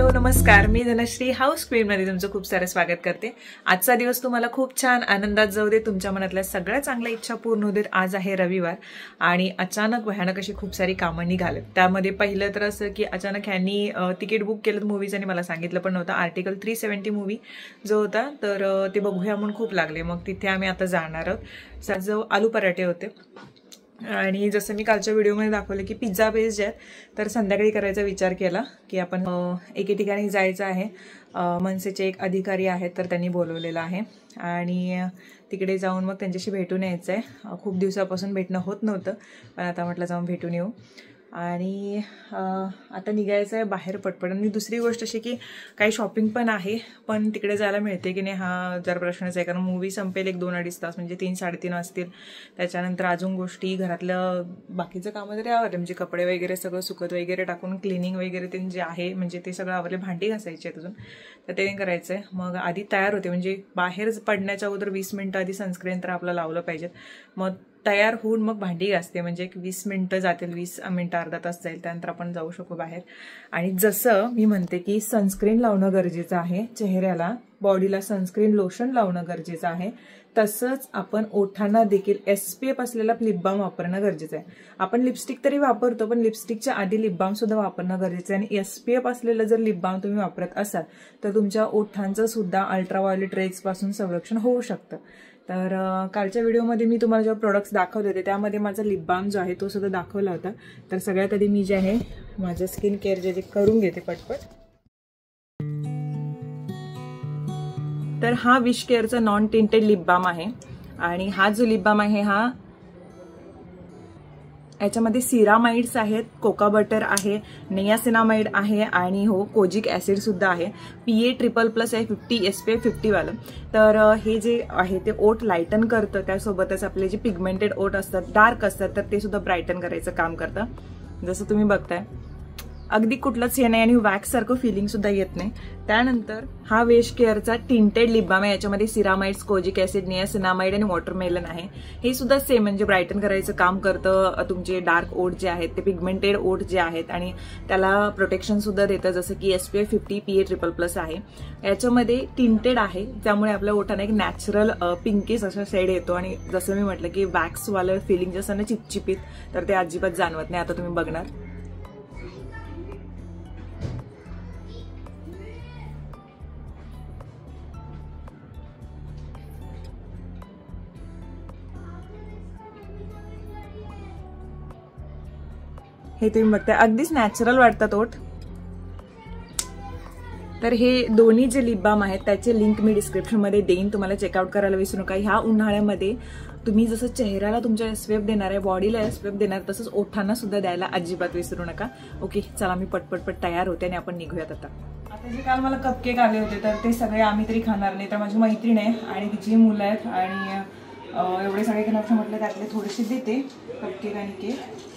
Hello नमस्कार, मी Dhanashree house क्वीनमध्ये तुमचं खूप सारं स्वागत करते। आजचा दिवस तुम्हाला खूप छान आनंदात जाऊ दे, तुमच्या मनातल्या सगळ्या चांगल्या इच्छा पूर्ण होऊ देत। आज आहे रविवार आणि अचानक भयानक अशी खूप सारी कामं निघालेत। त्यामध्ये पहिलं तर असं की अचानक ह्यांनी तिकीट बुक केलं मूवीचं आणि मला सांगितलं पण नव्हतं। आर्टिकल 370 मूवी जो होता तर ते बघूया म्हणून खूप लागले, मग तिथे आम्ही आता जाणार आहोत। जो आलू पराठे होते आणि जसं मी कालच्या व्हिडिओमध्ये दाखवलं की पिझ्झा बेस्ड आहेत, तर संध्याकाळी करायचा विचार केला की आपण एके ठिकाणी जायचं आहे। मनसेचे एक अधिकारी आहेत तर त्यांनी बोलवलेलं आहे आणि तिकडे जाऊन मग त्यांच्याशी भेटून यायचं आहे। खूप दिवसापासून भेटणं होत नव्हतं, पण आता म्हटलं जाऊन भेटून येऊ आणि आता निघायचं आहे बाहेर पटपट। आणि दुसरी गोष्ट अशी की काही शॉपिंग पण आहे, पण तिकडे जायला मिळते की नाही हा जर प्रश्नच आहे, कारण मूवी संपेल 1-2-2.5 तास, म्हणजे 3-3:30 वाजतील। त्याच्यानंतर अजून गोष्टी घरातलं बाकीचं कामं तरी आवडले, म्हणजे कपडे वगैरे सगळं सुकत वगैरे टाकून क्लिनिंग वगैरे ते जे आहे म्हणजे ते सगळं आवडले। भांडी घासायची आहेत अजून, तर ते करायचं आहे। मग आधी तयार होते, म्हणजे बाहेर पडण्याच्या अगोदर 20 मिनिटं आधी सनस्क्रीन तर आपलं लावलं पाहिजेत। मग तयार होऊन मग भांडी घासते, म्हणजे एक 20 मिनिटं जातील, 20 मिनिटं अर्धा तास जाईल, त्यानंतर आपण जाऊ शकू बाहेर। आणि जसं मी म्हणते की सनस्क्रीन लावणं गरजेचं आहे चेहऱ्याला, बॉडीला सनस्क्रीन लोशन लावणं गरजेचं आहे, तसंच आपण ओठांना देखील SPF असलेला लिप बाम वापरणं गरजेचं आहे। आपण लिपस्टिक तरी वापरतो, पण लिपस्टिकच्या आधी लिप बाम सुद्धा वापरणं गरजेचं आहे। आणि SPF असलेलं जर लिप बाम तुम्ही वापरत असाल तर तुमच्या ओठांचं सुद्धा अल्ट्राव्हायोलेट रेज पासून संरक्षण होऊ शकतं। तर कालच्या व्हिडिओमध्ये मी तुम्हाला जेव्हा प्रोडक्ट्स दाखवले होते त्यामध्ये माझा लिप बाम जो आहे तो सुद्धा दाखवला होता। तर सगळ्यात आधी मी जे आहे माझं स्किन केअर जे करून घेते पटपट। तर हा विश केअरचा नॉन टिंटेड लिप बाम आहे आणि हा जो लिप बाम आहे हा याच्यामध्ये सिरामाइड्स आहेत, कोका बटर आहे, नियासिनामाइड आहे आणि हो कोजिक ऍसिड सुद्धा आहे। PA++ आहे 50 SPF 50 वालं। तर हे जे आहे ते ओठ लाईटन करतं, त्यासोबतच आपले जे पिगमेंटेड ओठ असतात, डार्क असतात, तर ते सुद्धा ब्राईटन करायचं काम करतं। जसं तुम्ही बघताय अगदी कुठलंच हे नाही आणि वॅक्स सारखं फिलिंग सुद्धा येत नाही। त्यानंतर हा विश केअरचा टिंटेड लिप बाम आहे, याच्यामध्ये सिरामाइड्स, कोजिक ऍसिड, नियासिनामाइड आणि वॉटरमेलन आहे। हे सुद्धा सेम म्हणजे ब्राईटन करायचं काम करतं, तुमचे डार्क ओठ जे आहेत ते पिगमेंटेड ओठ जे आहेत आणि त्याला प्रोटेक्शन सुद्धा देतं, जसं की SPF 50 PA++ आहे। याच्यामध्ये टिंटेड आहे, त्यामुळे आपल्या ओठांना एक नॅचरल पिंकिश असा शेड येतो आणि जसं मी म्हटलं की वॅक्सवालं फिलिंग जसं ना चिपचिपीत, तर ते अजिबात जाणवत नाही। आता तुम्ही बघणार हे तुम्ही बघताय अगदीच नॅचरल वाटतात ओठ। तर हे दोन्ही जे लिप बाम आहेत त्याचे लिंक मी डिस्क्रिप्शनमध्ये देईन, तुम्हाला चेकआउट करायला विसरू नका। ह्या उन्हाळ्यामध्ये तुम्ही जसं चेहऱ्याला तुमच्या SPF देणार आहे, बॉडीला SPF देणार, तसंच ओठांना सुद्धा द्यायला अजिबात विसरू नका। ओके चला मी पटपट तयार होते आणि आपण निघूयात आता। जे काल मला कपकेक आले होते तर ते सगळे आम्ही तरी खाणार नाही, तर माझी मैत्रीण आहे आणि तिची मुलं आहेत आणि एवढे सगळे खाण्याचं म्हटलं त्यातले थोडेसे देते कपकेक आणि केक।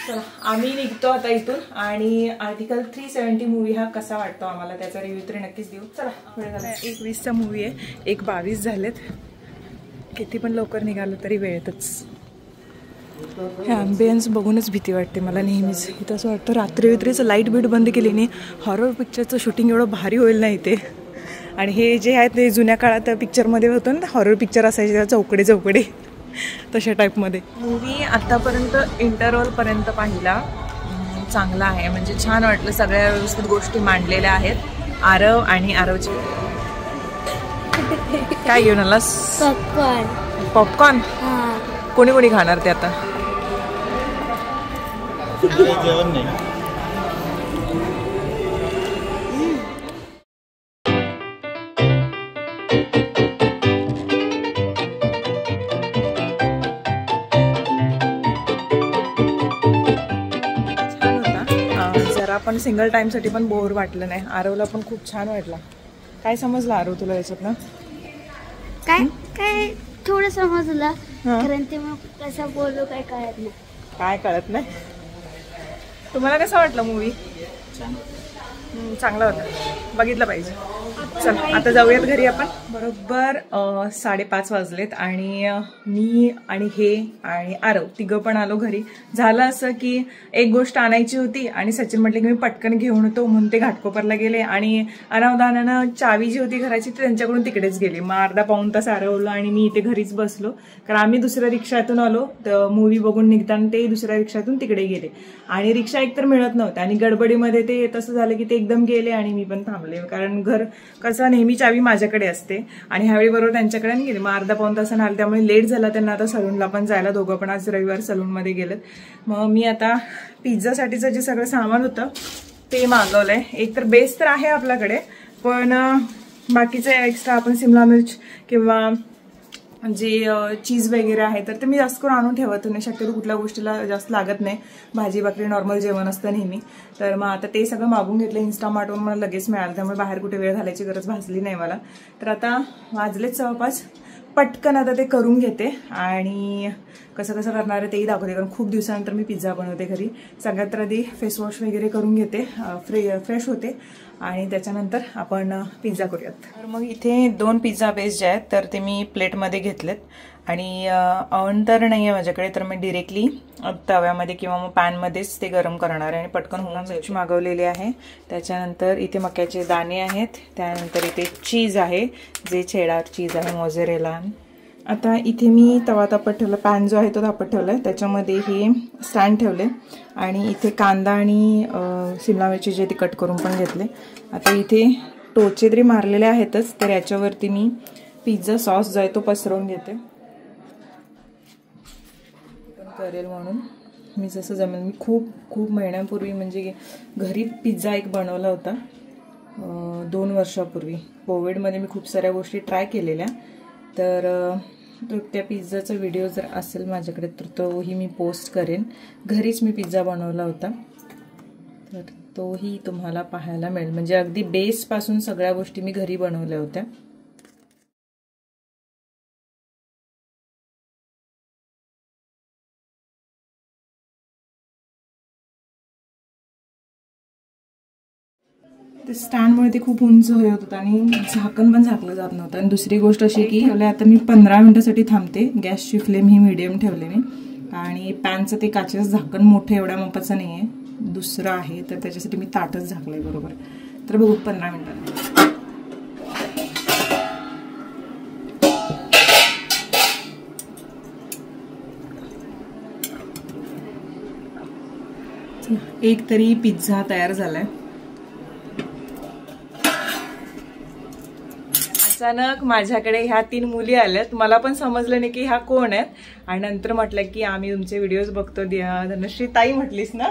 चला आम्ही निघतो आता इथून आणि आर्टिकल 370 मूवी हा कसा वाटतो आम्हाला त्याचा रिव्ह्यू तरी नक्कीच देऊ। चला वेळ झाला, 1:20चा मूवी आहे, 1:22 झालेत। किती पण लवकर निघालो तरी वेळेतच। हे ॲम्बियन्स बघूनच भीती वाटते मला नेहमीच। इथं असं वाटतं रात्रीचं लाईट बीट बंद केली नाही, हॉरर पिक्चरचं शूटिंग एवढं भारी होईल ना इथे। आणि हे जे आहेत ते जुन्या काळात पिक्चरमध्ये होतं ना, हॉरर पिक्चर असायचे चौकडे तशा टाईपमध्ये। मूवी आतापर्यंत इंटरव्हलपर्यंत पाहिला, चांगला आहे, म्हणजे छान वाटलं, सगळ्या व्यवस्थित गोष्टी मांडलेल्या आहेत। आरव आणि आरवची काय घेऊन आलास? पॉपकॉर्न। कोणी खाणार ते आता? जेवण नाही। पण सिंगल टाइमसाठी पण बोर वाटलं नाही, आरवला पण खूप छान वाटलं। काय समजलं आरव तुला याच्यातनं? काय थोडं समजलं, कारण ते मग कसं बोलू काय कळत नाही। काय कळत नाही? तुम्हाला कसं वाटलं मूवी? चांगला होता, बघितलं पाहिजे. चल आता जाऊयात घरी आपण. बरोबर 5:30 वाजलेत आणि मी आणि हे आणि आरव तिघं पण आलो घरी. झालं असं की एक गोष्ट आणायची होती आणि सचिन म्हटले की मी पटकन घेऊन येतो म्हणून ते घाटकोपरला गेले आणि अनावधानानं चावी जी होती घराची ती त्यांच्याकडून तिकडेच गेली. मग अर्धा पाऊण तास आरवलं आणि मी इथे घरीच बसलो, कारण आम्ही दुसऱ्या रिक्षातून आलो. मूवी बघून निघताना ते दुसऱ्या रिक्षातून तिकडे गेले आणि रिक्षा एकतर मिळत नव्हत्या आणि गडबडीमध्ये ते तसं झालं की ते एकदम गेले आणि मी पण थांबले, कारण घर कसं नेहमी चावी माझ्याकडे असते आणि ह्यावेळी बरोबर त्यांच्याकडे गेले. मग अर्धा पाऊण तासानं आले, त्यामुळे लेट झाला त्यांना आता सलूनला पण जायला. दोघं पण आज रविवार सलूनमध्ये गेलेत. मग मी आता पिझ्झासाठीचं जे सगळं सामान होतं ते मागवलंय. एक तर बेस तर आहे आपल्याकडे, पण बाकीचे एक्स्ट्रा आपण शिमला मिर्च किंवा जे चीज वगैरे आहे तर ते मी जास्त करून आणून ठेवत नाही. शक्यतो कुठल्या गोष्टीला जास्त लागत नाही, भाजी भाकरी नॉर्मल जेवण असतं नेहमी. तर मग आता ते सगळं मागून घेतलं इन्स्टामार्टवरून, मला लगेच मिळालं, त्यामुळे बाहेर कुठे वेळ घालायची गरज भासली नाही मला. तर आता वाजलेच 5:15, पटकन आता ते करून घेते आणि कसं कसं करणार आहे तेही दाखवते, कारण खूप दिवसानंतर मी पिझ्झा बनवते घरी. सगळ्यात तर आधी फेस वॉश वगैरे करून घेते, फ्रेश होते आणि त्याच्यानंतर आपण पिझ्झा करूयात. तर मग इथे 2 पिझ्झा बेस जे आहेत तर ते मी प्लेटमध्ये घेतलेत आणि अवन तर नाही आहे माझ्याकडे, तर मी डिरेक्टली तव्यामध्ये किंवा मग पॅनमध्येच ते गरम करणार आहे आणि पटकन होऊन मिरची मागवलेली आहे. त्याच्यानंतर इथे मक्याचे दाणे आहेत, त्यानंतर इथे चीज आहे जे चेडार चीज आहे, मोझरेला. आता इथे मी तवा तापत ठेवला, पॅन जो आहे तो तापत ठेवला आहे, त्याच्यामध्ये हे स्टँड ठेवले आणि इथे कांदा आणि शिमला मिरची जे ते कट करून पण घेतले. आता इथे टोचे तरी मारलेले आहेतच, तर याच्यावरती मी पिझ्झा सॉस जो आहे तो पसरवून घेते करेल म्हणून. मी जसं जमेल, मी खूप महिन्यांपूर्वी म्हणजे घरी पिझ्झा एक बनवला होता 2 वर्षापूर्वी. कोविडमध्ये मी खूप साऱ्या गोष्टी ट्राय केलेल्या, तर त्या पिझ्झाचा व्हिडिओ जर असेल माझ्याकडे तर तोही मी पोस्ट करेन. घरीच मी पिझ्झा बनवला होता, तर तोही तुम्हाला पाहायला मिळेल. म्हणजे अगदी बेसपासून सगळ्या गोष्टी मी घरी बनवल्या होत्या. ते स्टँडमुळे ते खूप उंच होत होतं आणि झाकण पण झाकलं जात नव्हतं. आणि दुसरी गोष्ट अशी की आता मी 15 मिनिटासाठी थांबते. गॅसची फ्लेम ही मीडियम ठेवले मी आणि पॅनचं ते काचेचं झाकण मोठं एवढ्या मापाचं नाही आहे, दुसरं आहे, तर त्याच्यासाठी मी ताटच झाकलंय बरोबर. तर बघू 15 मिनिटांनी. एक तरी पिझ्झा तयार झालाय. अचानक माझ्याकडे ह्या 3 मुली आल्यात, मला पण समजलं नाही की ह्या कोण आहेत आणि नंतर म्हटलं की आम्ही तुमचे व्हिडिओज बघतो. धनश्री ताई म्हटलीस ना,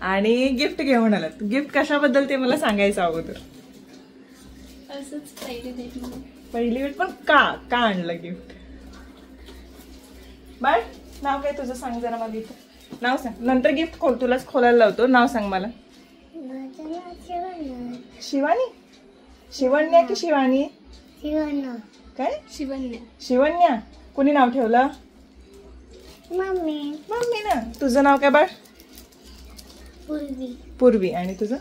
आणि गिफ्ट घेऊन आलात. गिफ्ट कशाबद्दल ते मला सांगायचं अगोदर. पहिली वेळ पण का आणलं गिफ्ट? बाळ नाव काय तुझं सांग जरा मला. इथं नाव सांग, नंतर गिफ्ट खोल, तुलाच खोलायला लावतो. नाव सांग मला. शिवानी? शिवण्या की शिवानी? काय शिवण्या? कोणी नाव ठेवलं? मम्मी ना. तुझं नाव काय बाळ? पूर्वी. आणि तुझं?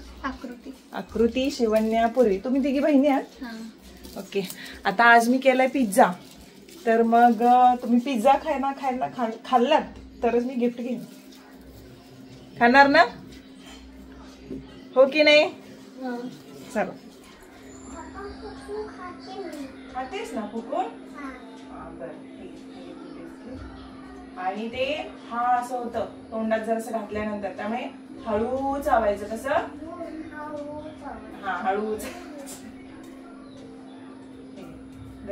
आकृती, शिवण्या, पूर्वी. तुम्ही तिघी बहिणी आहात? ओके. आता आज मी केलाय पिझ्झा, तर मग तुम्ही पिझ्झा खाल्लात तरच मी गिफ्ट घेईन. खाणार ना, हो की नाही? चला. खातेस ना फुकून? आणि ते हा असं होतं तोंडात जरासं घातल्यानंतर, त्यामुळे हळू चावायचं. कसं? हा हळू.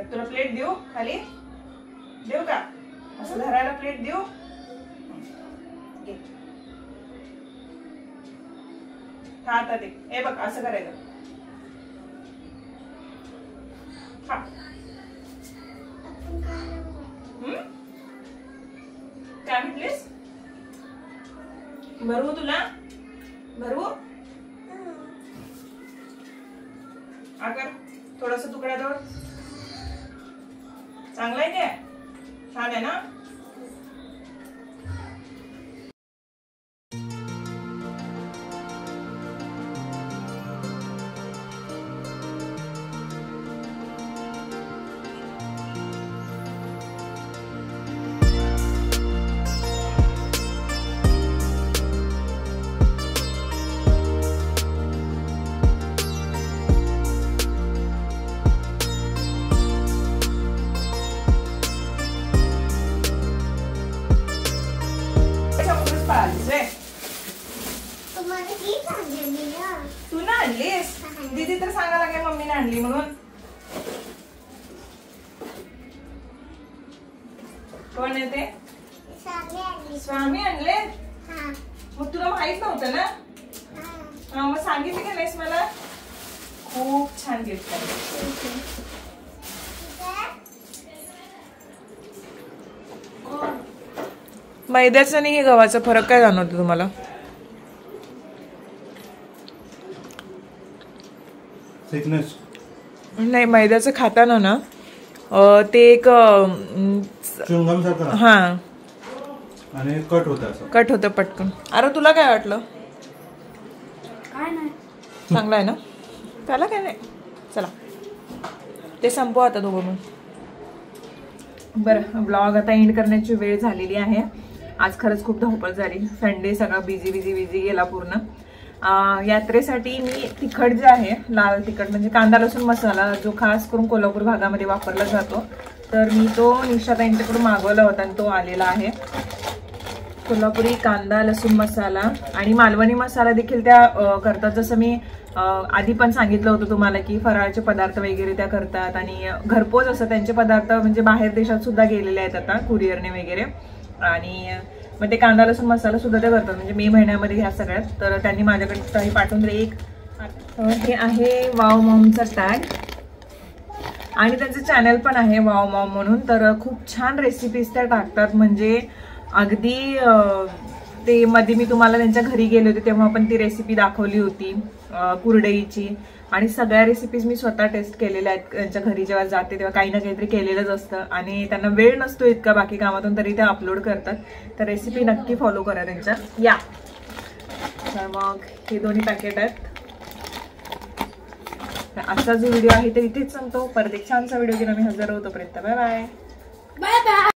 तुला प्लेट देऊ? खाली देऊ का? असं धरायला प्लेट देऊ? खाता ते. हे बघ असं करायचं. काय म्हटलीस? भरवू तुला? भरवू? आकर थोडस तुकड्याजवळ. चांगलं आहे ते? छान आहे ना? आणली म्हणून. कोण आहे ते? स्वामी आणले. मग तुला माहित नव्हतं ना? मग सांगितलं की नाहीस मला? खूप छान गिफ्ट आहे. मैद्याचा आणि हे गव्हाचा फरक काय जाणवतो तुम्हाला? थिकनेस नाही, मैद्याचं खाताना ना ते एक च्युइंगम सारखं. हा, आणि कट होतं असं. कट होतं पटकन. अरे तुला काय वाटलं? काय नाही. चांगलं आहे ना? त्याला काय नाही. चला ते संपव आता दोघं मग. बरं, ब्लॉग आता एंड करण्याची वेळ झालेली आहे. आज खरंच खूप धावपळ झाली. संडे सगळा बिझी गेला पूर्ण. यात्रेसाठी मी तिखट जे आहे, लाल तिखट म्हणजे कांदा लसूण मसाला, जो खास करून कोल्हापूर भागामध्ये वापरला जातो, तर मी तो निशाता यांच्याकडून मागवला होता आणि तो आलेला आहे. कोल्हापुरी कांदा लसूण मसाला आणि मालवणी मसाला देखील त्या करतात. जसं मी आधी पण सांगितलं होतं तुम्हाला की फराळाचे पदार्थ वगैरे त्या करतात आणि घरपोच असं त्यांचे पदार्थ म्हणजे बाहेर देशात सुद्धा गेलेले आहेत आता कुरिअरने वगैरे. आणि मग ते कांदा लसूण मसाला सुद्धा ते करतात म्हणजे मे महिन्यामध्ये ह्या सगळ्यात. तर त्यांनी माझ्याकडे पाठवून दिले एक. हे आहे वाव मॉमचा टॅग आणि त्यांचं चॅनल पण आहे वाव मॉम म्हणून. तर खूप छान रेसिपीज त्या टाकतात. म्हणजे अगदी ते मध्ये मी तुम्हाला त्यांच्या घरी गेले होते तेव्हा पण ती रेसिपी दाखवली होती कुरडईची. आणि सगळ्या रेसिपीज मी स्वतः टेस्ट केलेल्या आहेत. त्यांच्या घरी जेव्हा जाते तेव्हा काही ना काहीतरी केलेलंच असतं आणि त्यांना वेळ नसतो इतका बाकी कामातून, तरी ते अपलोड करतात. तर रेसिपी नक्की फॉलो करा त्यांच्या. या तर मग हे दोन्ही पॅकेट आहेत. आजचा जो व्हिडिओ आहे तो इथेच संपतो. परत एक छानसा व्हिडिओ घेऊन आम्ही हजर होतो. पर्यंत बाय बाय.